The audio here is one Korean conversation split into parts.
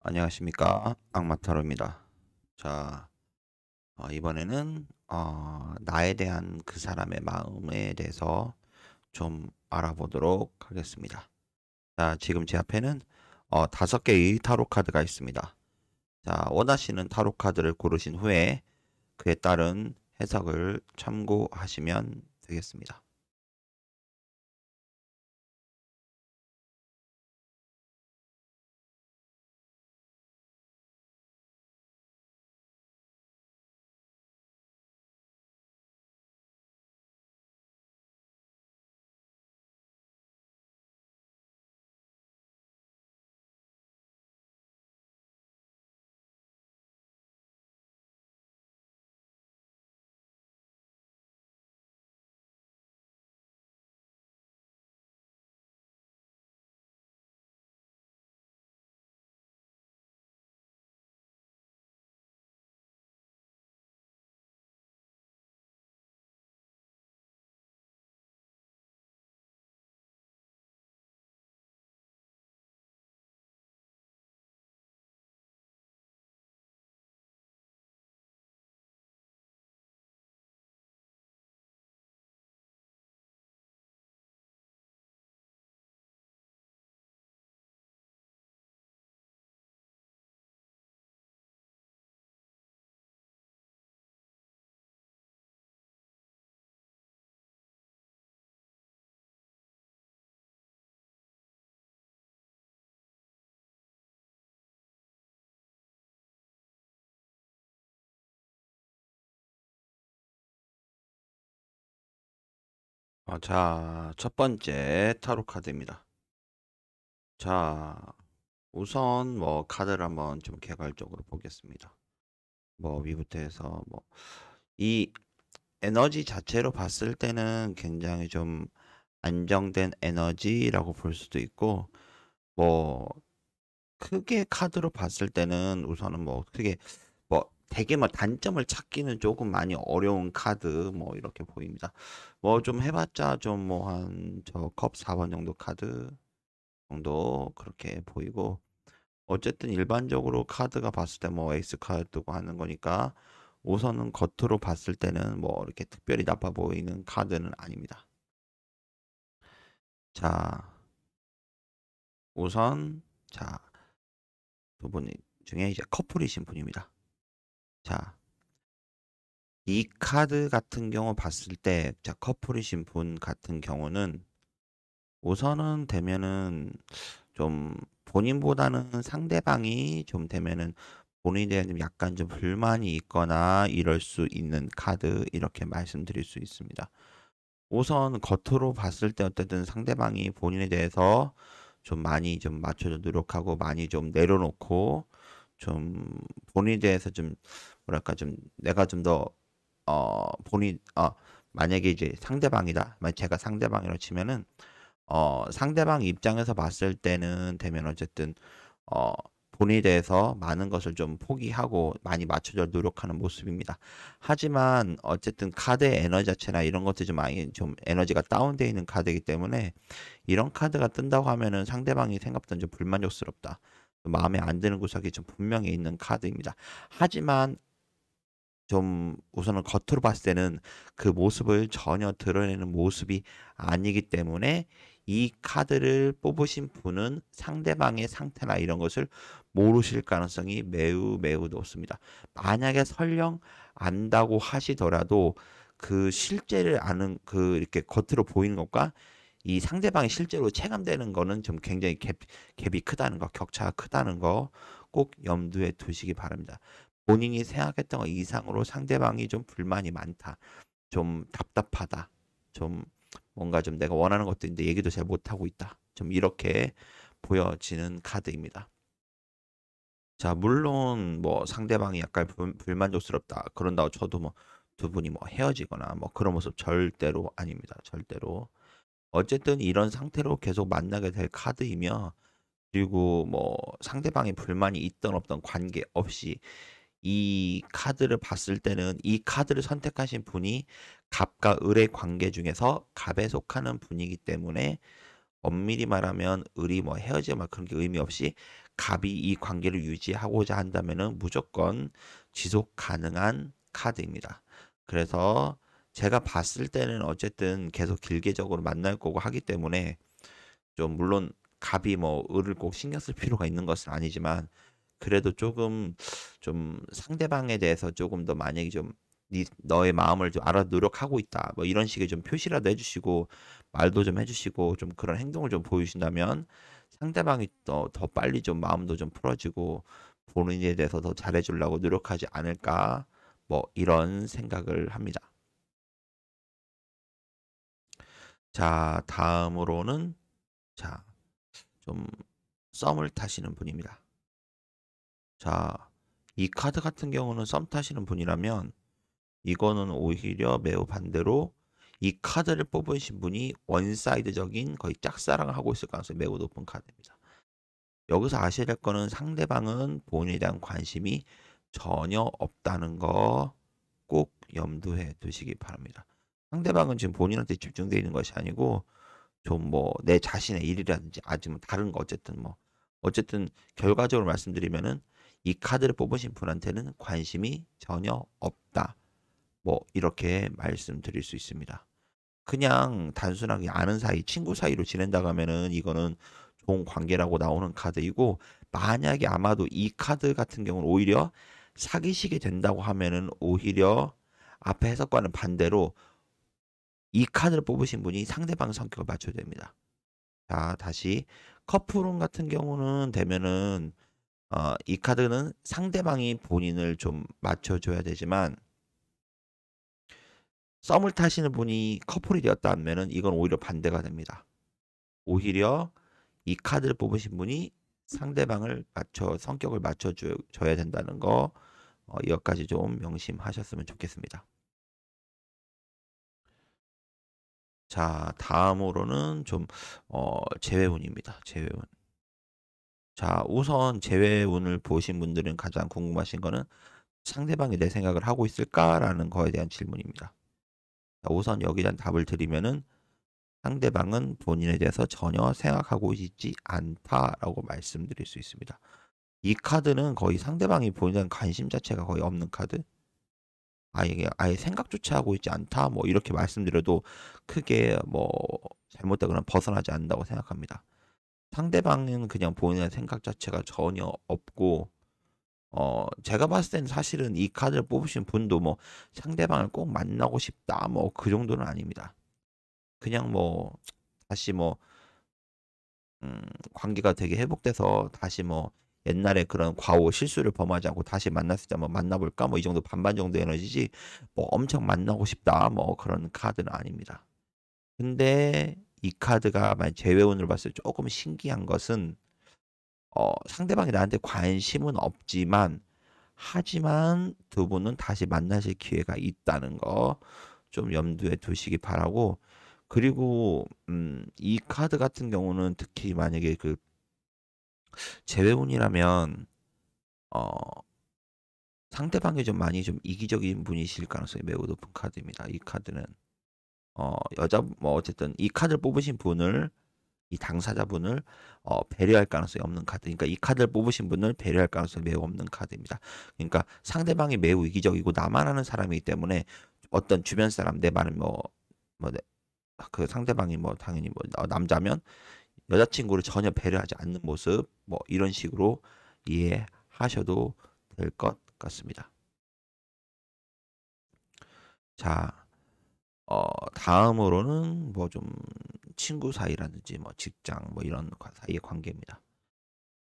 안녕하십니까, 악마타로입니다. 자, 이번에는 나에 대한 그 사람의 마음에 대해서 좀 알아보도록 하겠습니다. 자, 지금 제 앞에는 5개의 타로 카드가 있습니다. 자, 원하시는 타로 카드를 고르신 후에 그에 따른 해석을 참고하시면 되겠습니다. 자, 첫 번째 타로 카드입니다. 자, 우선 카드를 한번 좀 개괄적으로 보겠습니다. 위부터 해서 이 에너지 자체로 봤을 때는 굉장히 좀 안정된 에너지라고 볼 수도 있고, 뭐 크게 카드로 봤을 때는 우선은 크게 되게 단점을 찾기는 조금 많이 어려운 카드 이렇게 보입니다. 좀 해봤자 좀 한 저 컵 4번 정도 카드 정도 그렇게 보이고, 어쨌든 일반적으로 카드가 봤을 때 에이스 카드고 하는 거니까 우선은 겉으로 봤을 때는 이렇게 특별히 나빠 보이는 카드는 아닙니다. 자, 우선 자, 두 분 중에 이제 커플이신 분입니다. 자, 이 카드 같은 경우 봤을 때, 자, 커플이신 분 같은 경우는 우선은 되면은 좀 본인보다는 상대방이 좀 되면은 본인에 대한 좀 약간 좀 불만이 있거나 이럴 수 있는 카드, 이렇게 말씀드릴 수 있습니다. 우선 겉으로 봤을 때 어쨌든 상대방이 본인에 대해서 좀 많이 좀 맞춰서 노력하고 많이 좀 내려놓고 좀 본인에 대해서 좀 뭐랄까 좀 내가 좀 더 본인 만약에 이제 상대방이다. 만약 제가 상대방이라고 치면은 상대방 입장에서 봤을 때는 되면 어쨌든 어 본인에 대해서 많은 것을 좀 포기하고 많이 맞춰서 노력하는 모습입니다. 하지만 어쨌든 카드의 에너지 자체나 이런 것들이 좀 많이 좀 에너지가 다운되어 있는 카드이기 때문에 이런 카드가 뜬다고 하면은 상대방이 생각보다 좀 불만족스럽다. 마음에 안 드는 구석이 좀 분명히 있는 카드입니다. 하지만 좀 우선은 겉으로 봤을 때는 그 모습을 전혀 드러내는 모습이 아니기 때문에 이 카드를 뽑으신 분은 상대방의 상태나 이런 것을 모르실 가능성이 매우 매우 높습니다. 만약에 설령 안다고 하시더라도 그 실제를 아는 그 이렇게 겉으로 보이는 것과 이 상대방이 실제로 체감되는 거는 좀 굉장히 갭이 크다는 거, 격차가 크다는 거 꼭 염두에 두시기 바랍니다. 본인이 생각했던 것 이상으로 상대방이 좀 불만이 많다. 좀 답답하다. 좀 뭔가 좀 내가 원하는 것도 있는데 얘기도 잘 못하고 있다. 좀 이렇게 보여지는 카드입니다. 자, 물론 상대방이 약간 불만족스럽다. 그런다고 저도 두 분이 헤어지거나 그런 모습 절대로 아닙니다. 절대로. 어쨌든 이런 상태로 계속 만나게 될 카드이며, 그리고 상대방이 불만이 있던 없던 관계없이 이 카드를 봤을 때는 이 카드를 선택하신 분이 갑과 을의 관계 중에서 갑에 속하는 분이기 때문에 엄밀히 말하면 을이 뭐 헤어지고 막 그런 게 의미 없이 갑이 이 관계를 유지하고자 한다면은 무조건 지속 가능한 카드입니다. 그래서 제가 봤을 때는 어쨌든 계속 길게적으로 만날 거고 하기 때문에 좀 물론 갑이 뭐 을을 꼭 신경 쓸 필요가 있는 것은 아니지만 그래도 조금 좀 상대방에 대해서 조금 더 만약에 좀 너의 마음을 좀 알아 노력하고 있다 뭐 이런 식의 좀 표시라도 해주시고 말도 좀 해주시고 좀 그런 행동을 좀 보여주신다면 상대방이 더 빨리 좀 마음도 좀 풀어지고 본인에 대해서 더 잘해주려고 노력하지 않을까 뭐 이런 생각을 합니다. 자, 다음으로는 자, 좀 썸을 타시는 분입니다. 자, 이 카드 같은 경우는 썸 타시는 분이라면 이거는 오히려 매우 반대로 이 카드를 뽑으신 분이 원사이드적인 거의 짝사랑을 하고 있을 가능성이 매우 높은 카드입니다. 여기서 아셔야 될 거는 상대방은 본인에 대한 관심이 전혀 없다는 거 꼭 염두해 두시기 바랍니다. 상대방은 지금 본인한테 집중되어 있는 것이 아니고 좀 뭐 내 자신의 일이라든지 아니면 다른 거 어쨌든 결과적으로 말씀드리면은 이 카드를 뽑으신 분한테는 관심이 전혀 없다. 뭐 이렇게 말씀드릴 수 있습니다. 그냥 단순하게 아는 사이, 친구 사이로 지낸다고 하면은 이거는 좋은 관계라고 나오는 카드이고 만약에 아마도 이 카드 같은 경우는 오히려 사귀시게 된다고 하면은 오히려 앞에 해석과는 반대로 이 카드를 뽑으신 분이 상대방 성격을 맞춰야 됩니다. 자, 다시 커플운 같은 경우는 되면은 이 카드는 상대방이 본인을 좀 맞춰줘야 되지만 썸을 타시는 분이 커플이 되었다 하면은 이건 오히려 반대가 됩니다. 오히려 이 카드를 뽑으신 분이 상대방을 성격을 맞춰줘야 된다는 거 여기까지 좀 명심하셨으면 좋겠습니다. 자, 다음으로는 좀 재회운입니다. 재회운. 자, 우선 재회운을 보신 분들은 가장 궁금하신 거는 상대방이 내 생각을 하고 있을까라는 거에 대한 질문입니다. 자, 우선 여기에 대한 답을 드리면은 상대방은 본인에 대해서 전혀 생각하고 있지 않다라고 말씀드릴 수 있습니다. 이 카드는 거의 상대방이 본인에 대한 관심 자체가 거의 없는 카드. 아예 생각조차 하고 있지 않다. 뭐 이렇게 말씀드려도 크게 뭐 잘못되거나 벗어나지 않는다고 생각합니다. 상대방은 그냥 본인의 생각 자체가 전혀 없고 제가 봤을 때는 사실은 이 카드를 뽑으신 분도 뭐 상대방을 꼭 만나고 싶다 뭐 그 정도는 아닙니다. 그냥 뭐 다시 뭐 관계가 되게 회복돼서 다시 뭐 옛날에 그런 과오 실수를 범하지 않고 다시 만났을 때 한번 만나볼까 뭐 이 정도 반반 정도 에너지지 뭐 엄청 만나고 싶다 뭐 그런 카드는 아닙니다. 근데 이 카드가 만약 재회운으로 봤을 때 조금 신기한 것은 상대방이 나한테 관심은 없지만 하지만 두 분은 다시 만나실 기회가 있다는 거 좀 염두에 두시기 바라고 그리고 이 카드 같은 경우는 특히 만약에 그 재회운이라면 어 상대방이 좀 많이 좀 이기적인 분이실 가능성이 매우 높은 카드입니다. 이 카드는 여자 뭐 어쨌든 이 카드를 뽑으신 분을 이 당사자분을 배려할 가능성이 없는 카드. 그러니까 이 카드를 뽑으신 분을 배려할 가능성이 매우 없는 카드입니다. 그러니까 상대방이 매우 이기적이고 나만 아는 사람이기 때문에 어떤 주변 사람 내 말은 뭐 그 상대방이 뭐 당연히 뭐 남자면 여자친구를 전혀 배려하지 않는 모습 뭐 이런 식으로 이해하셔도 될 것 같습니다. 자, 다음으로는 뭐 좀 친구 사이라든지 뭐 직장 뭐 이런 사이의 관계입니다.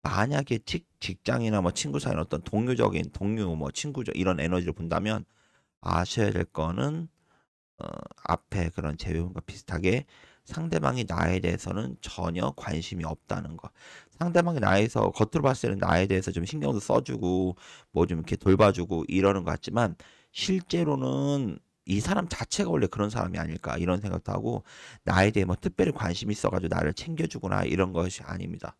만약에 직장이나 뭐 친구 사이는 어떤 동료 뭐 친구적 이런 에너지를 본다면 아셔야 될 거는 앞에 그런 재회원과 비슷하게 상대방이 나에 대해서는 전혀 관심이 없다는 거. 상대방이 나에서 겉으로 봤을 때는 나에 대해서 좀 신경도 써주고 뭐 좀 이렇게 돌봐주고 이러는 것 같지만 실제로는 이 사람 자체가 원래 그런 사람이 아닐까 이런 생각도 하고 나에 대해 뭐 특별히 관심이 있어가지고 나를 챙겨주거나 이런 것이 아닙니다.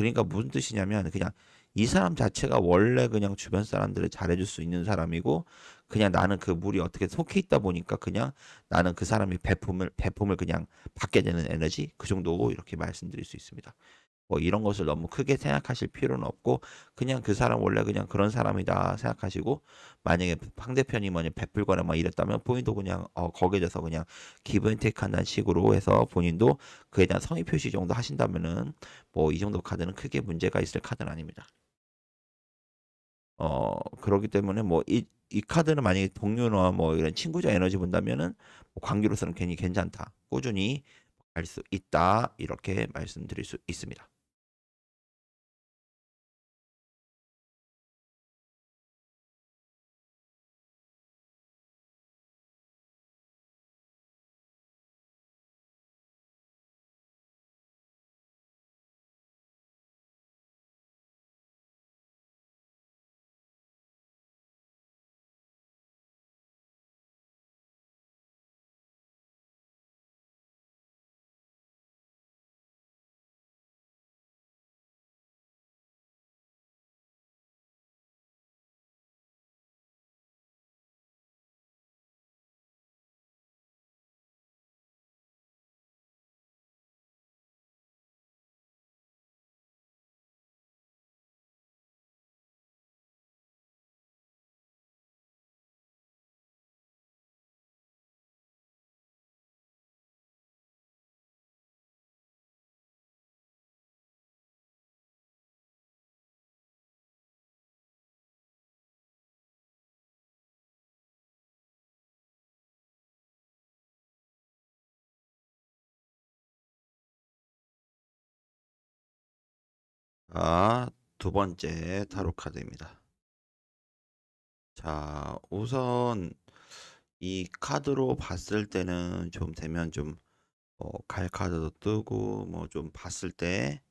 그러니까 무슨 뜻이냐면 그냥 이 사람 자체가 원래 그냥 주변 사람들을 잘해줄 수 있는 사람이고 그냥 나는 그 물이 어떻게 속해 있다 보니까 그냥 나는 그 사람이 배품을 그냥 받게 되는 에너지 그 정도고 이렇게 말씀드릴 수 있습니다. 뭐 이런 것을 너무 크게 생각하실 필요는 없고 그냥 그 사람 원래 그냥 그런 사람이다 생각하시고 만약에 상대편이 만약 베풀거나 막 이랬다면 본인도 그냥 거기에 대해서 그냥 기브 앤 테이크 한다는 식으로 해서 본인도 그에 대한 성의 표시 정도 하신다면은 뭐 이 정도 카드는 크게 문제가 있을 카드는 아닙니다. 그렇기 때문에 뭐 이 카드는 만약에 동료나 뭐 이런 친구자 에너지 본다면은 뭐 관계로서는 괜히 괜찮다. 꾸준히 갈 수 있다. 이렇게 말씀드릴 수 있습니다. 두 번째 타로 카드입니다. 자, 우선 이 카드로 봤을 때는 좀 되면 좀 갈 카드도 뜨고 뭐 좀 봤을 때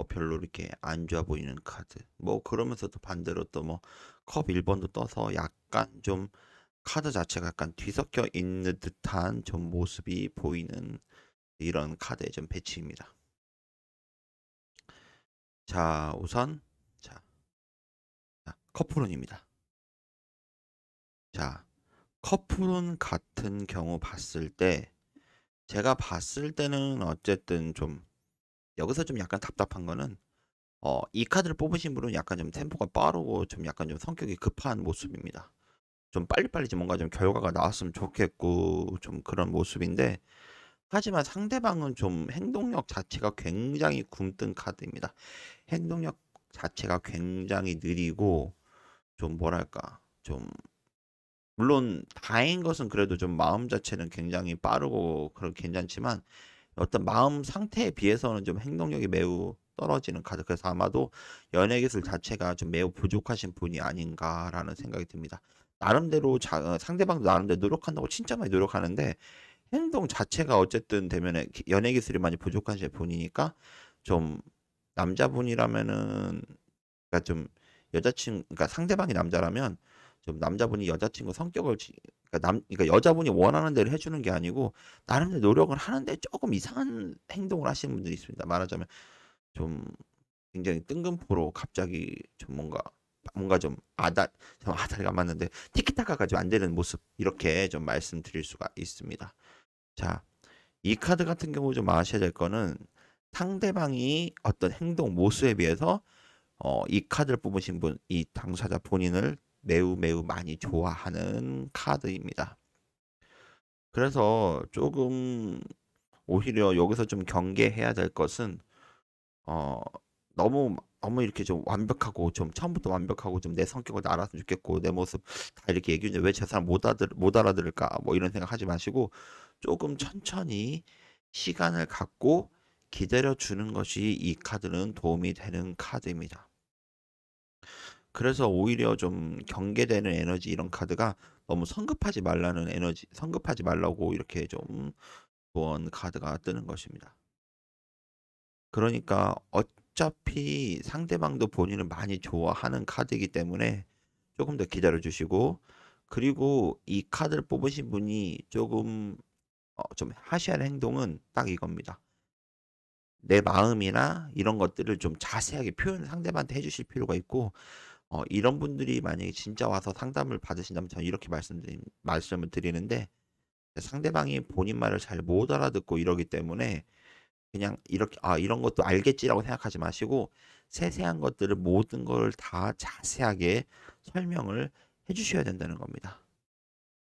별로 이렇게 안 좋아 보이는 카드. 뭐 그러면서도 반대로 또 뭐 컵 1번도 떠서 약간 좀 카드 자체가 약간 뒤섞여 있는 듯한 좀 모습이 보이는 이런 카드의 좀 배치입니다. 자, 우선 자, 커플론입니다. 자, 커플론 같은 경우 봤을 때 제가 봤을 때는 어쨌든 좀 여기서 좀 약간 답답한 거는 이 카드를 뽑으신 분은 약간 좀 템포가 빠르고 좀 약간 좀 성격이 급한 모습입니다. 좀 빨리빨리 좀 뭔가 좀 결과가 나왔으면 좋겠고 좀 그런 모습인데 하지만 상대방은 좀 행동력 자체가 굉장히 굼뜬 카드입니다. 행동력 자체가 굉장히 느리고 좀 뭐랄까 좀 물론 다행인 것은 그래도 좀 마음 자체는 굉장히 빠르고 그런 괜찮지만 어떤 마음 상태에 비해서는 좀 행동력이 매우 떨어지는 카드. 그래서 아마도 연예 기술 자체가 좀 매우 부족하신 분이 아닌가라는 생각이 듭니다. 나름대로 상대방도 나름대로 노력한다고 진짜 많이 노력하는데 행동 자체가 어쨌든 되면은 연예 기술이 많이 부족하신 분이니까 좀 남자분이라면은 그러니까 좀 그러니까 상대방이 남자라면 좀 남자분이 여자친구 성격을 그러니까 여자분이 원하는 대로 해주는 게 아니고 나름대로 노력을 하는데 조금 이상한 행동을 하시는 분들이 있습니다. 말하자면 좀 굉장히 뜬금포로 갑자기 좀 뭔가 좀 아다리가 맞는데 티키타카가 좀 안 되는 모습 이렇게 좀 말씀드릴 수가 있습니다. 자, 이 카드 같은 경우 좀 아셔야 될 거는 상대방이 어떤 행동 모습에 비해서 이 카드를 뽑으신 분, 이 당사자 본인을 매우 매우 많이 좋아하는 카드입니다. 그래서 조금 오히려 여기서 좀 경계해야 될 것은 어 너무 이렇게 좀 완벽하고 좀 처음부터 완벽하고 좀 내 성격을 다 알았으면 좋겠고 내 모습 다 이렇게 얘기했는데 왜 저 사람 못 알아들을까 뭐 이런 생각 하지 마시고 조금 천천히 시간을 갖고 기다려 주는 것이 이 카드는 도움이 되는 카드입니다. 그래서 오히려 좀 경계되는 에너지 이런 카드가 너무 성급하지 말라는 에너지, 성급하지 말라고 이렇게 좀 조언 카드가 뜨는 것입니다. 그러니까 어차피 상대방도 본인을 많이 좋아하는 카드이기 때문에 조금 더 기다려 주시고 그리고 이 카드를 뽑으신 분이 조금 좀 하셔야 할 행동은 딱 이겁니다. 내 마음이나 이런 것들을 좀 자세하게 표현 상대방한테 해 주실 필요가 있고 이런 분들이 만약에 진짜 와서 상담을 받으신다면 저는 이렇게 말씀을 드리는데 상대방이 본인 말을 잘 못 알아듣고 이러기 때문에 그냥 이렇게 '아 이런 것도 알겠지.'라고 생각하지 마시고 세세한 것들을 모든 걸 다 자세하게 설명을 해 주셔야 된다는 겁니다.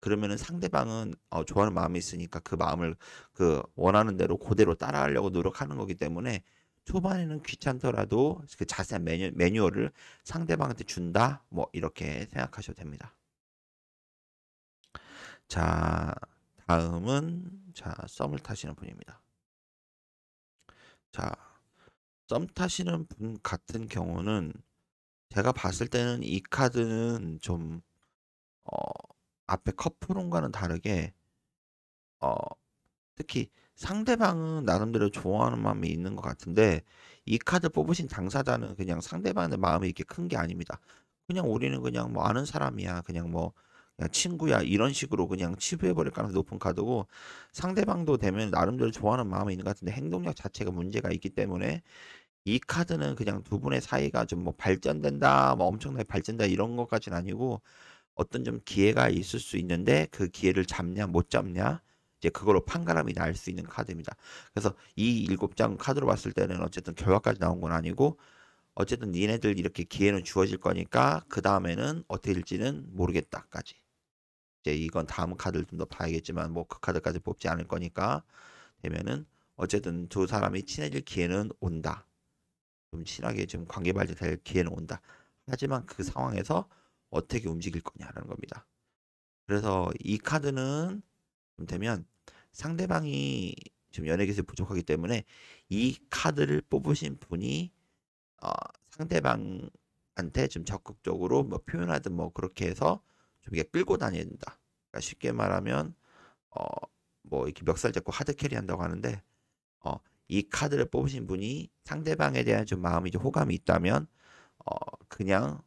그러면은 상대방은 좋아하는 마음이 있으니까 그 마음을 그 원하는 대로 고대로 따라하려고 노력하는 거기 때문에 초반에는 귀찮더라도 그 자세한 매뉴얼을 상대방한테 준다. 뭐 이렇게 생각하셔도 됩니다. 자, 다음은 썸을 타시는 분입니다. 자, 썸 타시는 분 같은 경우는 제가 봤을 때는 이 카드는 좀 어, 앞에 커플론과는 다르게 어, 특히 상대방은 나름대로 좋아하는 마음이 있는 것 같은데 이 카드 뽑으신 당사자는 그냥 상대방의 마음이 이렇게 큰 게 아닙니다. 그냥 우리는 그냥 뭐 아는 사람이야. 그냥 뭐 그냥 친구야. 이런 식으로 그냥 치부해버릴 가능성이 높은 카드고 상대방도 되면 나름대로 좋아하는 마음이 있는 것 같은데 행동력 자체가 문제가 있기 때문에 이 카드는 그냥 두 분의 사이가 좀 뭐 발전된다, 뭐 엄청나게 발전된다 이런 것까지는 아니고 어떤 좀 기회가 있을 수 있는데 그 기회를 잡냐 못 잡냐 이제 그걸로 판가름이 날 수 있는 카드입니다. 그래서 이 일곱 장 카드로 봤을 때는 어쨌든 결과까지 나온 건 아니고 어쨌든 니네들 이렇게 기회는 주어질 거니까 그 다음에는 어떻게 될지는 모르겠다까지. 이제 이건 다음 카드를 좀 더 봐야겠지만 뭐 그 카드까지 뽑지 않을 거니까 되면은 어쨌든 두 사람이 친해질 기회는 온다. 좀 친하게 좀 관계 발전될 기회는 온다. 하지만 그 상황에서 어떻게 움직일 거냐라는 겁니다. 그래서 이 카드는 좀 되면 상대방이 좀 연애 기술이 부족하기 때문에 이 카드를 뽑으신 분이 어, 상대방한테 좀 적극적으로 뭐 표현하든 뭐 그렇게 해서 좀 이게 끌고 다녀야 된다. 그러니까 쉽게 말하면 어, 뭐 이렇게 멱살 잡고 하드 캐리 한다고 하는데 어, 이 카드를 뽑으신 분이 상대방에 대한 좀 마음이 좀 호감이 있다면 그냥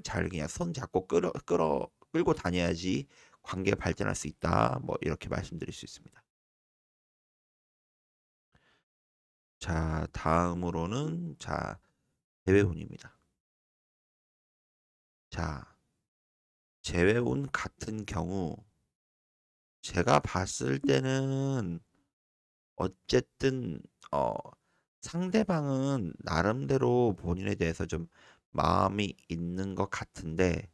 잘 그냥 손 잡고 끌고 다녀야지 관계가 발전할 수 있다. 뭐 이렇게 말씀드릴 수 있습니다. 자, 다음으로는 재회운입니다. 자, 재회운 같은 경우 제가 봤을 때는 어쨌든 상대방은 나름대로 본인에 대해서 좀 마음이 있는 것 같은데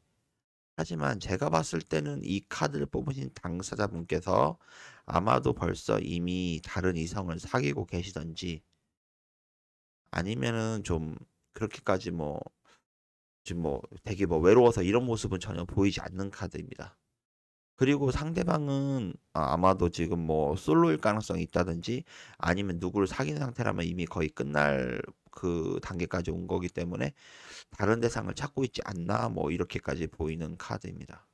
하지만 제가 봤을 때는 이 카드를 뽑으신 당사자분께서 아마도 벌써 이미 다른 이성을 사귀고 계시던지 아니면은 좀 그렇게까지 뭐 지금 뭐 되게 뭐 외로워서 이런 모습은 전혀 보이지 않는 카드입니다. 그리고 상대방은 아마도 지금 뭐 솔로일 가능성이 있다든지 아니면 누구를 사귀는 상태라면 이미 거의 끝날 그 단계까지 온 거기 때문에 다른 대상을 찾고 있지 않나 뭐 이렇게까지 보이는 카드입니다.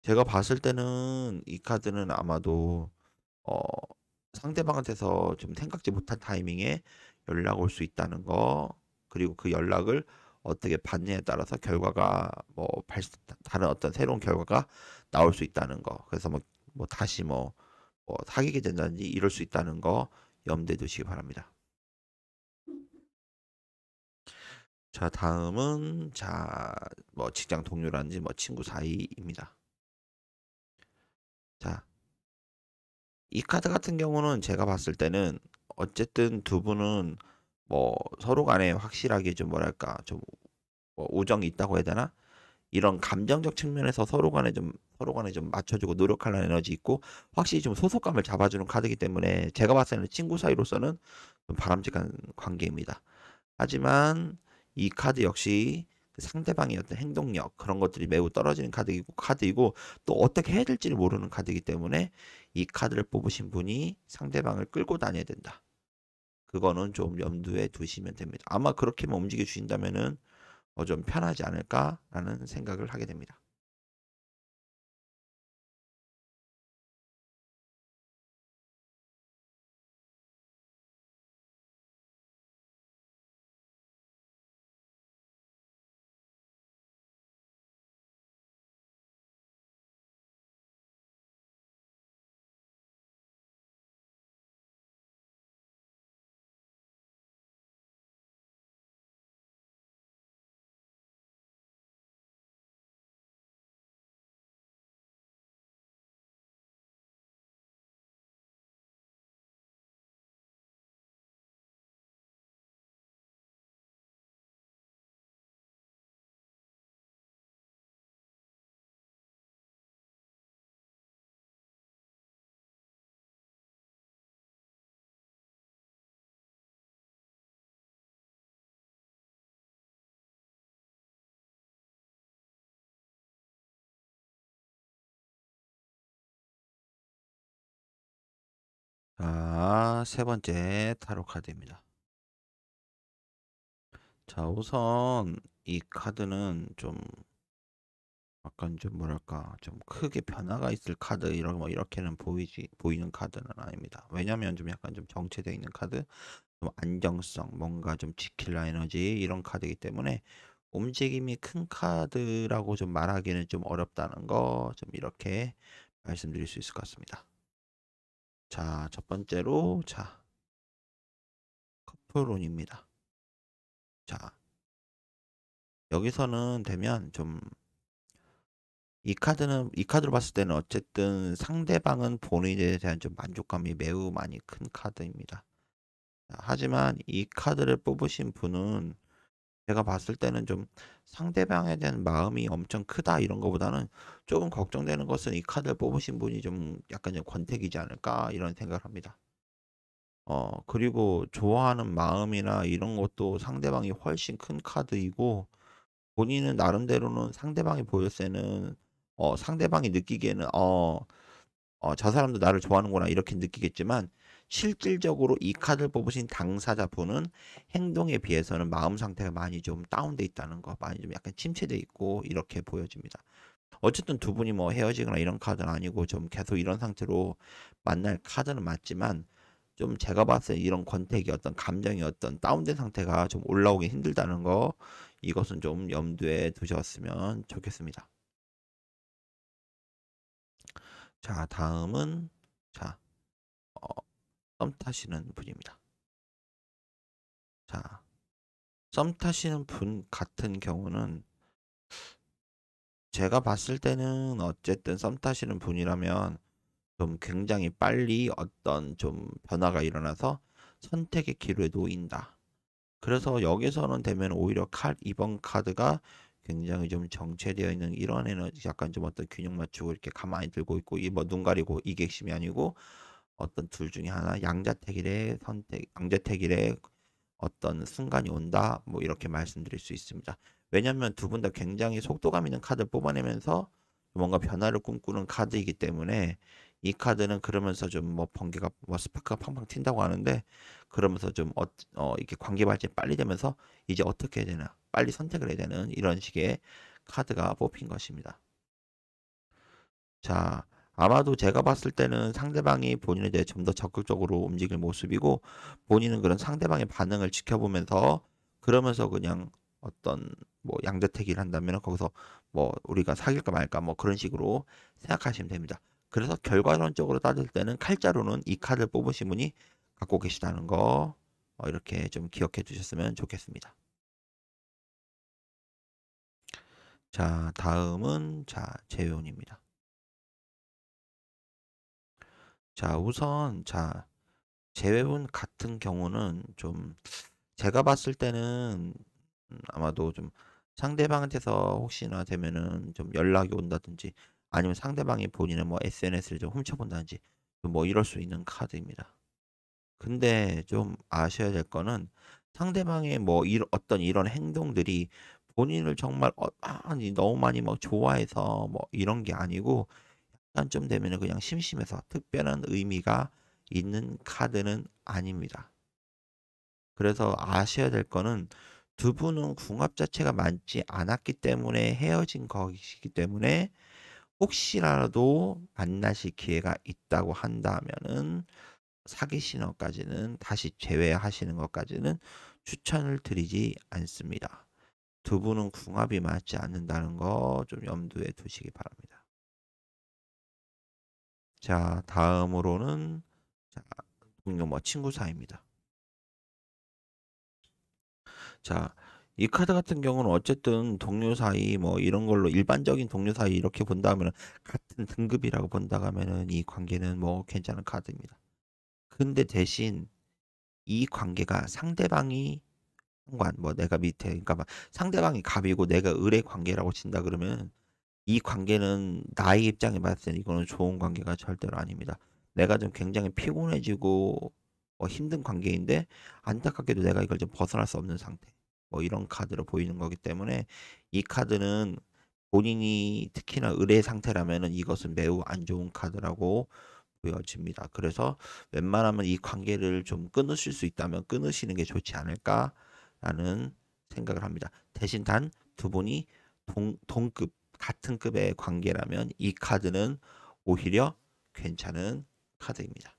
제가 봤을 때는 이 카드는 아마도 어, 상대방한테서 좀 생각지 못한 타이밍에 연락 올 수 있다는 거 그리고 그 연락을 어떻게 받느냐에 따라서 결과가 뭐 다른 어떤 새로운 결과가 나올 수 있다는 거 그래서 뭐 다시 뭐 사귀게 된다든지 이럴 수 있다는 거 염두에 두시기 바랍니다. 자, 다음은 뭐 직장 동료라든지 뭐 친구 사이입니다. 자, 이 카드 같은 경우는 제가 봤을 때는 어쨌든 두 분은 뭐 서로 간에 확실하게 좀 뭐랄까 좀뭐 우정이 있다고 해야 되나? 이런 감정적 측면에서 서로 간에 좀 맞춰주고 노력하는 에너지 있고 확실히 좀 소속감을 잡아주는 카드이기 때문에 제가 봤을 때는 친구 사이로서는 좀 바람직한 관계입니다. 하지만 이 카드 역시 그 상대방의 어떤 행동력 그런 것들이 매우 떨어지는 카드이고 또 어떻게 해야 될지를 모르는 카드이기 때문에 이 카드를 뽑으신 분이 상대방을 끌고 다녀야 된다. 그거는 좀 염두에 두시면 됩니다. 아마 그렇게만 움직여 주신다면은 좀 편하지 않을까라는 생각을 하게 됩니다. 자, 세 번째 타로 카드입니다. 자, 우선 이 카드는 좀 약간 좀 뭐랄까 좀 크게 변화가 있을 카드 이런 뭐 이렇게는 보이는 카드는 아닙니다. 왜냐면 좀 약간 좀 정체되어 있는 카드, 좀 안정성, 뭔가 좀 지킬 에너지 이런 카드이기 때문에 움직임이 큰 카드라고 좀 말하기는 좀 어렵다는 거 좀 이렇게 말씀드릴 수 있을 것 같습니다. 자, 첫 번째로 자, 커플론입니다. 자, 여기서는 되면 좀 이 카드로 봤을 때는 어쨌든 상대방은 본인에 대한 좀 만족감이 매우 많이 큰 카드입니다. 자, 하지만 이 카드를 뽑으신 분은 제가 봤을 때는 좀 상대방에 대한 마음이 엄청 크다 이런 거보다는 조금 걱정되는 것은 이 카드를 뽑으신 분이 좀 약간 좀 권태기지 않을까 이런 생각을 합니다. 그리고 좋아하는 마음이나 이런 것도 상대방이 훨씬 큰 카드이고 본인은 나름대로는 상대방이 보였을 때는 상대방이 느끼기에는 저 사람도 나를 좋아하는구나 이렇게 느끼겠지만 실질적으로 이 카드를 뽑으신 당사자분은 행동에 비해서는 마음 상태가 많이 좀 다운돼 있다는 거, 많이 좀 약간 침체돼 있고 이렇게 보여집니다. 어쨌든 두 분이 뭐 헤어지거나 이런 카드는 아니고 좀 계속 이런 상태로 만날 카드는 맞지만 좀 제가 봤을 때 이런 권태기 어떤 감정이 어떤 다운된 상태가 좀 올라오기 힘들다는 거 이것은 좀 염두에 두셨으면 좋겠습니다. 자, 다음은 자, 어, 썸 타시는 분입니다. 자, 썸 타시는 분 같은 경우는 제가 봤을 때는 어쨌든 썸 타시는 분이라면 좀 굉장히 빨리 어떤 좀 변화가 일어나서 선택의 기로에 놓인다. 그래서 여기서는 되면 오히려 2번 카드가 굉장히 좀 정체되어 있는 이런 에너지 약간 좀 어떤 균형 맞추고 이렇게 가만히 들고 있고 이 뭐 눈 가리고 이객심이 아니고 어떤 둘 중에 하나 양자택일의 선택, 양자택일의 어떤 순간이 온다. 뭐 이렇게 말씀드릴 수 있습니다. 왜냐하면 두 분 다 굉장히 속도감 있는 카드를 뽑아내면서 뭔가 변화를 꿈꾸는 카드이기 때문에 이 카드는 그러면서 좀 뭐 번개가 뭐 스파크가 팡팡 튄다고 하는데 그러면서 좀 이렇게 관계 발전이 빨리 되면서 이제 어떻게 해야 되나 빨리 선택을 해야 되는 이런 식의 카드가 뽑힌 것입니다. 자, 아마도 제가 봤을 때는 상대방이 본인에 대해 좀 더 적극적으로 움직일 모습이고 본인은 그런 상대방의 반응을 지켜보면서 그러면서 그냥 어떤 뭐 양자택일을 한다면 거기서 뭐 우리가 사귈까 말까 뭐 그런 식으로 생각하시면 됩니다. 그래서 결과론적으로 따질 때는 칼자루는 이 카드를 뽑으신 분이 갖고 계시다는 거 이렇게 좀 기억해 두셨으면 좋겠습니다. 자, 다음은 자, 재혼입니다. 자, 우선 자, 재회분 같은 경우는 좀 제가 봤을 때는 아마도 좀 상대방한테서 혹시나 되면은 좀 연락이 온다든지 아니면 상대방이 본인의 뭐 SNS를 좀 훔쳐본다든지 뭐 이럴 수 있는 카드입니다. 근데 좀 아셔야 될 거는 상대방의 뭐 어떤 이런 행동들이 본인을 정말 아니 너무 많이 뭐 좋아해서 뭐 이런 게 아니고 약간 좀 되면은 그냥 심심해서 특별한 의미가 있는 카드는 아닙니다. 그래서 아셔야 될 거는 두 분은 궁합 자체가 맞지 않았기 때문에 헤어진 것이기 때문에 혹시라도 만나실 기회가 있다고 한다면은 사귀시는 것까지는 다시 재회하시는 것까지는 추천을 드리지 않습니다. 두 분은 궁합이 맞지 않는다는 거 좀 염두에 두시기 바랍니다. 자, 다음으로는 자, 동료 뭐 친구 사이입니다. 자, 이 카드 같은 경우는 어쨌든 동료 사이 뭐 이런 걸로 일반적인 동료 사이 이렇게 본다면 같은 등급이라고 본다고 하면은 이 관계는 뭐 괜찮은 카드입니다. 근데 대신 이 관계가 상대방이 상관 뭐 내가 밑에 그러니까 막 상대방이 갑이고 내가 을의 관계라고 친다 그러면 이 관계는 나의 입장에 봤을 때 이거는 좋은 관계가 절대로 아닙니다. 내가 좀 굉장히 피곤해지고 힘든 관계인데 안타깝게도 내가 이걸 좀 벗어날 수 없는 상태. 뭐 이런 카드로 보이는 거기 때문에 이 카드는 본인이 특히나 을의 상태라면은 이것은 매우 안 좋은 카드라고 보여집니다. 그래서 웬만하면 이 관계를 좀 끊으실 수 있다면 끊으시는 게 좋지 않을까라는 생각을 합니다. 대신 단 두 분이 동급, 같은 급의 관계라면 이 카드는 오히려 괜찮은 카드입니다.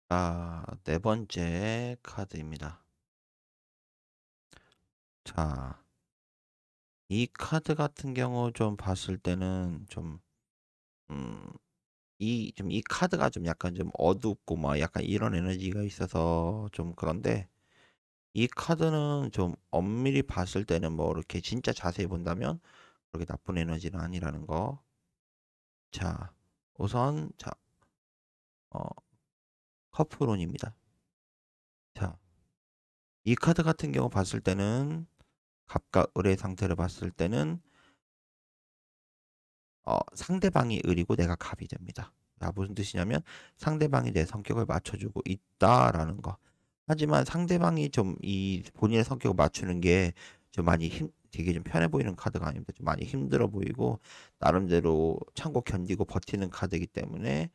자, 네 번째 카드입니다. 자, 이 카드 같은 경우 좀 봤을 때는 좀, 음, 이 카드가 좀 약간 좀 어둡고 막 약간 이런 에너지가 있어서 좀 그런데 이 카드는 좀 엄밀히 봤을 때는 뭐 이렇게 진짜 자세히 본다면 그렇게 나쁜 에너지는 아니라는 거. 자, 우선, 자, 어, 커플론입니다. 자, 이 카드 같은 경우 봤을 때는 갑과 을의 상태를 봤을 때는 상대방이 을이고 내가 갑이 됩니다. 자, 무슨 뜻이냐면 상대방이 내 성격을 맞춰주고 있다라는 거. 하지만 상대방이 좀 이 본인의 성격을 맞추는 게 좀 많이 되게 좀 편해 보이는 카드가 아닙니다. 좀 많이 힘들어 보이고 나름대로 참고 견디고 버티는 카드이기 때문에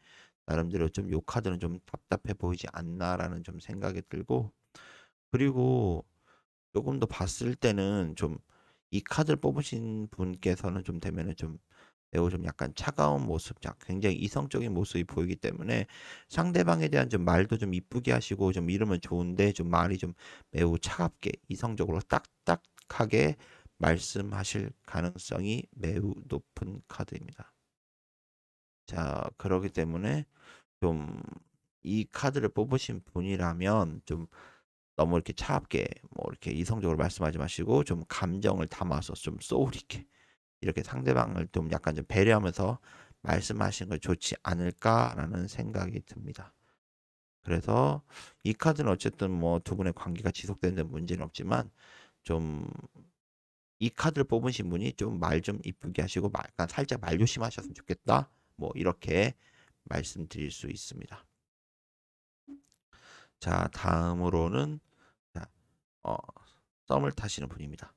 나름대로 좀 요 카드는 좀 답답해 보이지 않나라는 좀 생각이 들고 그리고 조금 더 봤을 때는 좀 이 카드를 뽑으신 분께서는 좀 되면은 좀 매우 좀 약간 차가운 모습, 굉장히 이성적인 모습이 보이기 때문에 상대방에 대한 좀 말도 좀 이쁘게 하시고 좀 이러면 좋은데 좀 말이 좀 매우 차갑게 이성적으로 딱딱하게 말씀하실 가능성이 매우 높은 카드입니다. 자, 그렇기 때문에 좀 이 카드를 뽑으신 분이라면 좀 너무 이렇게 차갑게 뭐 이렇게 이성적으로 말씀하지 마시고 좀 감정을 담아서 좀 소울 있게 이렇게 상대방을 좀 약간 좀 배려하면서 말씀하시는 걸 좋지 않을까라는 생각이 듭니다. 그래서 이 카드는 어쨌든 뭐 두 분의 관계가 지속되는 데 문제는 없지만 좀 이 카드를 뽑으신 분이 좀 말 좀 이쁘게 하시고 약간 살짝 말 조심하셨으면 좋겠다. 뭐 이렇게 말씀드릴 수 있습니다. 자, 다음으로는 자, 어, 썸을 타시는 분입니다.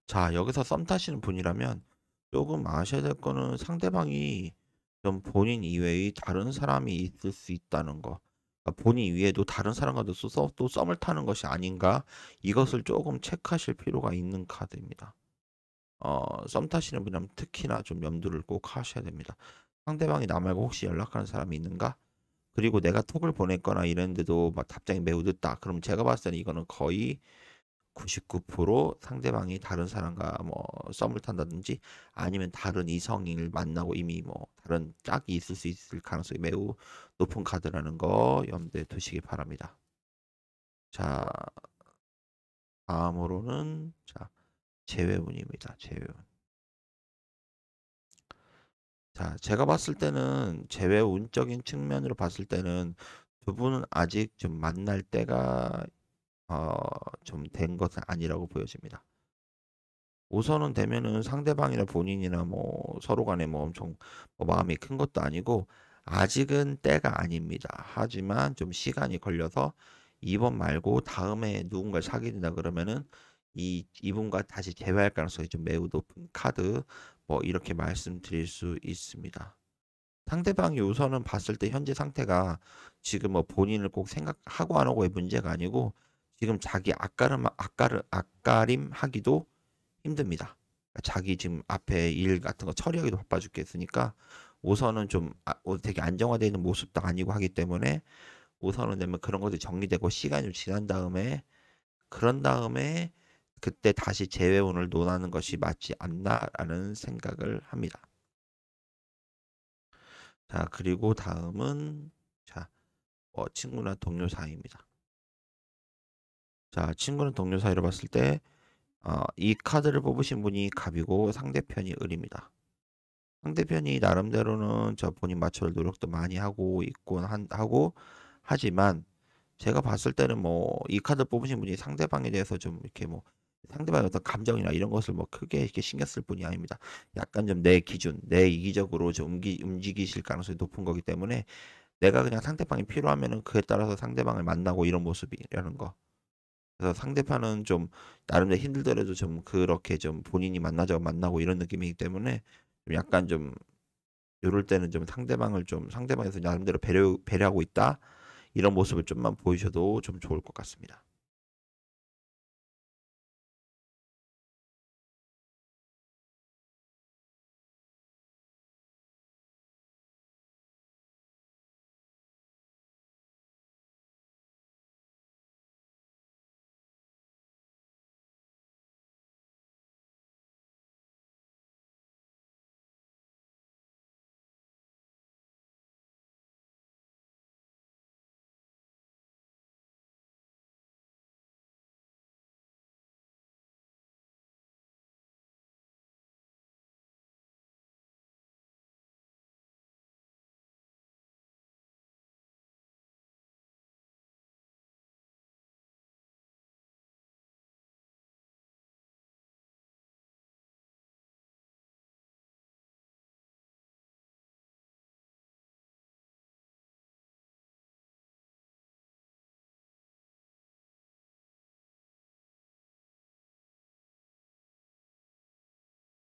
자, 여기서 썸 타시는 분이라면 조금 아셔야 될 거는 상대방이 좀 본인 이외의 다른 사람이 있을 수 있다는 거. 그러니까 본인 이외에도 다른 사람과도 또 썸을 타는 것이 아닌가? 이것을 조금 체크하실 필요가 있는 카드입니다. 썸 타시는 분이라면 특히나 좀 염두를 꼭 하셔야 됩니다. 상대방이 나 말고 혹시 연락하는 사람이 있는가? 그리고 내가 톡을 보냈거나 이랬는데도 막 답장이 매우 늦다. 그럼 제가 봤을 때는 이거는 거의 99% 상대방이 다른 사람과 뭐 썸을 탄다든지 아니면 다른 이성을 만나고 이미 뭐 다른 짝이 있을 수 있을 가능성이 매우 높은 카드라는 거 염두에 두시기 바랍니다. 자, 다음으로는 자, 재회운입니다. 재회운. 자, 제가 봤을 때는 재회운적인 측면으로 봤을 때는 두 분은 아직 좀 만날 때가 좀 된 것은 아니라고 보여집니다. 우선은 되면은 상대방이나 본인이나 뭐 서로 간에 뭐 엄청 뭐 마음이 큰 것도 아니고 아직은 때가 아닙니다. 하지만 좀 시간이 걸려서 이번 말고 다음에 누군가를 사귀게 된다 그러면은 이분과 다시 재회할 가능성이 좀 매우 높은 카드 뭐 이렇게 말씀드릴 수 있습니다. 상대방이 우선은 봤을 때 현재 상태가 지금 뭐 본인을 꼭 생각하고 안 하고의 문제가 아니고 지금 자기 앞가림하기도 힘듭니다. 자기 지금 앞에 일 같은 거 처리하기도 바빠 죽겠으니까 우선은 좀 되게 안정화되어 있는 모습도 아니고 하기 때문에 우선은 되면 그런 것들이 정리되고 시간이 좀 지난 다음에 그런 다음에 그때 다시 재회원을 논하는 것이 맞지 않나라는 생각을 합니다. 자, 그리고 다음은 자, 친구나 동료 사이입니다. 자, 친구나 동료 사이로 봤을 때 이 카드를 뽑으신 분이 갑이고 상대편이 을입니다. 상대편이 나름대로는 저 본인 맞춰줄 노력도 많이 하고 있곤 하고 하지만 제가 봤을 때는 뭐 이 카드 뽑으신 분이 상대방에 대해서 좀 이렇게 뭐 상대방의 어떤 감정이나 이런 것을 뭐 크게 이렇게 신경 쓸 분이 아닙니다. 약간 좀 내 기준, 내 이기적으로 좀 움직이실 가능성이 높은 거기 때문에 내가 그냥 상대방이 필요하면은 그에 따라서 상대방을 만나고 이런 모습이라는 거. 그래서 상대편은 좀 나름대로 힘들더라도 좀 그렇게 좀 본인이 만나자고 만나고 이런 느낌이기 때문에 좀 약간 좀 요럴 때는 좀 상대방을 좀 상대방에서 나름대로 배려하고 있다 이런 모습을 좀만 보이셔도 좀 좋을 것 같습니다.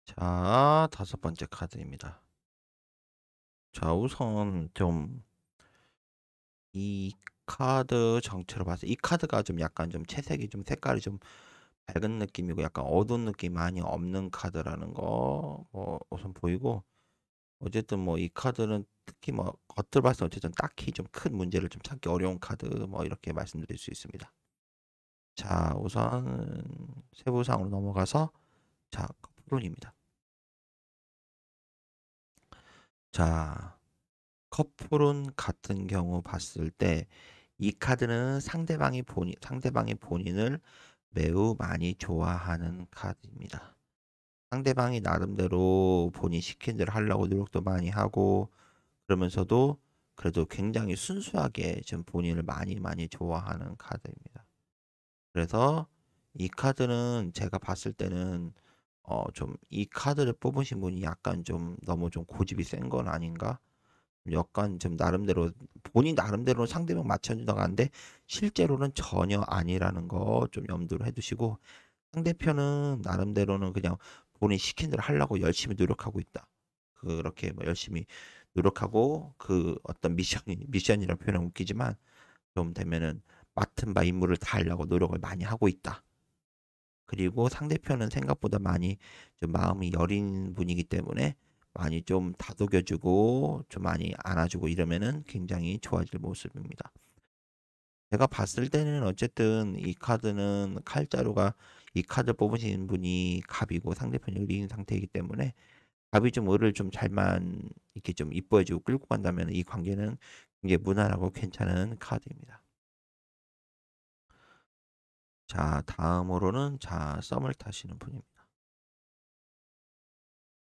자, 다섯 번째 카드입니다. 자, 우선 좀 이 카드 정체로 봤을 때 이 카드가 좀 약간 좀 채색이 좀 색깔이 좀 밝은 느낌이고 약간 어두운 느낌이 많이 없는 카드라는 거 우선 보이고 어쨌든 뭐 이 카드는 특히 뭐 겉을 봤을 때 어쨌든 딱히 좀 큰 문제를 좀 찾기 어려운 카드 뭐 이렇게 말씀드릴 수 있습니다. 자, 우선 세부사항으로 넘어가서 자, 커플론입니다. 자, 커플론 같은 경우 봤을 때 이 카드는 상대방이 본인을 매우 많이 좋아하는 카드입니다. 상대방이 나름대로 본인 시킨 대로 하려고 노력도 많이 하고 그러면서도 그래도 굉장히 순수하게 좀 본인을 많이 많이 좋아하는 카드입니다. 그래서 이 카드는 제가 봤을 때는 좀 이 카드를 뽑으신 분이 약간 좀 너무 좀 고집이 센 건 아닌가? 약간 좀 나름대로 본인 나름대로 상대방 맞춰준다고 하는데 실제로는 전혀 아니라는 거 좀 염두를 해두시고 상대편은 나름대로는 그냥 본인 시킨 대로 하려고 열심히 노력하고 있다. 그렇게 뭐 열심히 노력하고 그 어떤 미션이라는 표현은 웃기지만 좀 되면은 맡은 바 임무를 다 하려고 노력을 많이 하고 있다. 그리고 상대편은 생각보다 많이 좀 마음이 여린 분이기 때문에 많이 좀 다독여주고 좀 많이 안아주고 이러면은 굉장히 좋아질 모습입니다. 제가 봤을 때는 어쨌든 이 카드는 칼자루가 이 카드 뽑으신 분이 갑이고 상대편이 을인 상태이기 때문에 갑이 좀 을을 좀 잘만 이렇게 좀 이뻐해주고 끌고 간다면 이 관계는 굉장히 무난하고 괜찮은 카드입니다. 자, 다음으로는 자, 썸을 타시는 분입니다.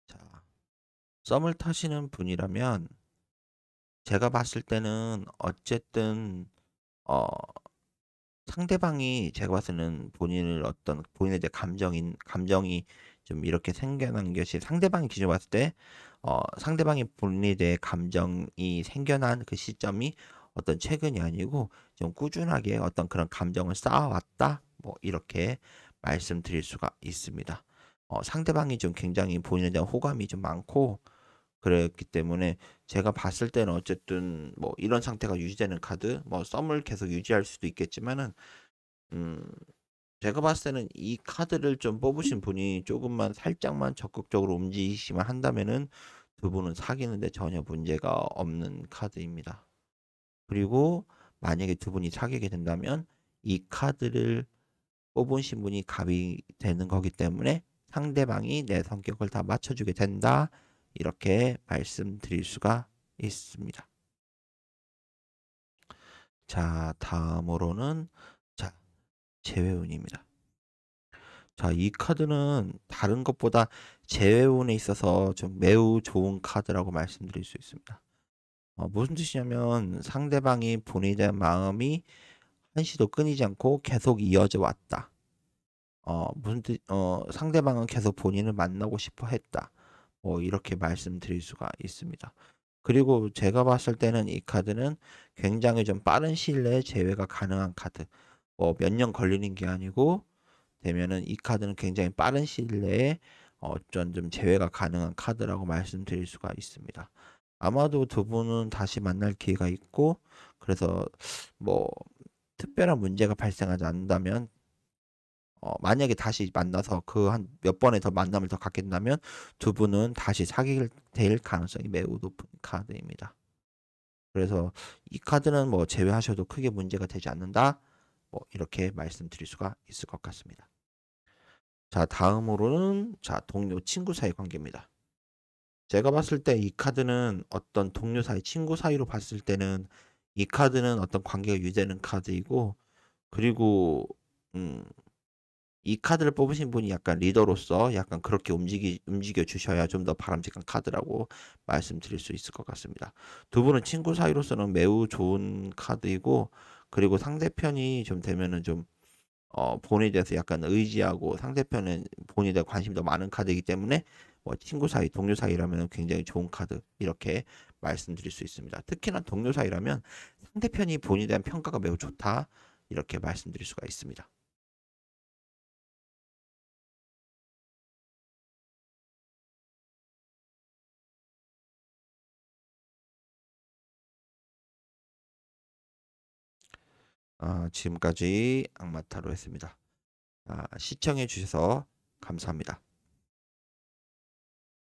자, 썸을 타시는 분이라면 제가 봤을 때는 어쨌든 어 상대방이 제가 봤을 때는 본인을 어떤 본인에 대해 감정이 좀 이렇게 생겨난 것이 상대방이 기준으로 봤을 때 상대방이 본인에 대해 감정이 생겨난 그 시점이 어떤 최근이 아니고 좀 꾸준하게 어떤 그런 감정을 쌓아왔다 뭐 이렇게 말씀드릴 수가 있습니다. 상대방이 좀 굉장히 본인에 대한 호감이 좀 많고 그랬기 때문에 제가 봤을 때는 어쨌든 뭐 이런 상태가 유지되는 카드, 뭐 썸을 계속 유지할 수도 있겠지만은 음 제가 봤을 때는 이 카드를 좀 뽑으신 분이 조금만 살짝만 적극적으로 움직이시만 한다면은 두 분은 사귀는데 전혀 문제가 없는 카드입니다. 그리고 만약에 두 분이 사귀게 된다면 이 카드를 뽑으신 분이 갑이 되는 거기 때문에 상대방이 내 성격을 다 맞춰주게 된다. 이렇게 말씀드릴 수가 있습니다. 자, 다음으로는 자, 재회운입니다. 자, 이 카드는 다른 것보다 재회운에 있어서 좀 매우 좋은 카드라고 말씀드릴 수 있습니다. 무슨 뜻이냐면 상대방이 본인에 대한 마음이 한시도 끊이지 않고 계속 이어져 왔다. 상대방은 계속 본인을 만나고 싶어 했다. 이렇게 말씀드릴 수가 있습니다. 그리고 제가 봤을 때는 이 카드는 굉장히 좀 빠른 시일 내에 재회가 가능한 카드. 몇 년 걸리는 게 아니고 되면은 이 카드는 굉장히 빠른 시일 내에 좀 재회가 가능한 카드라고 말씀드릴 수가 있습니다. 아마도 두 분은 다시 만날 기회가 있고 그래서 뭐 특별한 문제가 발생하지 않는다면 만약에 다시 만나서 그 한 몇 번의 더 만남을 더 갖게 된다면 두 분은 다시 사귀게 될 가능성이 매우 높은 카드입니다. 그래서 이 카드는 뭐 제외하셔도 크게 문제가 되지 않는다. 이렇게 말씀드릴 수가 있을 것 같습니다. 자, 다음으로는 자, 동료 친구 사이 관계입니다. 제가 봤을 때 이 카드는 어떤 동료 사이, 친구 사이로 봤을 때는 이 카드는 어떤 관계가 유지되는 카드이고 그리고 음 이 카드를 뽑으신 분이 약간 리더로서 약간 그렇게 움직여 주셔야 좀 더 바람직한 카드라고 말씀드릴 수 있을 것 같습니다. 두 분은 친구 사이로서는 매우 좋은 카드이고 그리고 상대편이 좀 되면은 좀 본인에 대해서 약간 의지하고 상대편은 본인에 대해 관심이 더 많은 카드이기 때문에 친구 사이, 동료 사이라면 굉장히 좋은 카드 이렇게 말씀드릴 수 있습니다. 특히나 동료 사이라면 상대편이 본인에 대한 평가가 매우 좋다 이렇게 말씀드릴 수가 있습니다. 지금까지 악마타로 했습니다. 시청해 주셔서 감사합니다.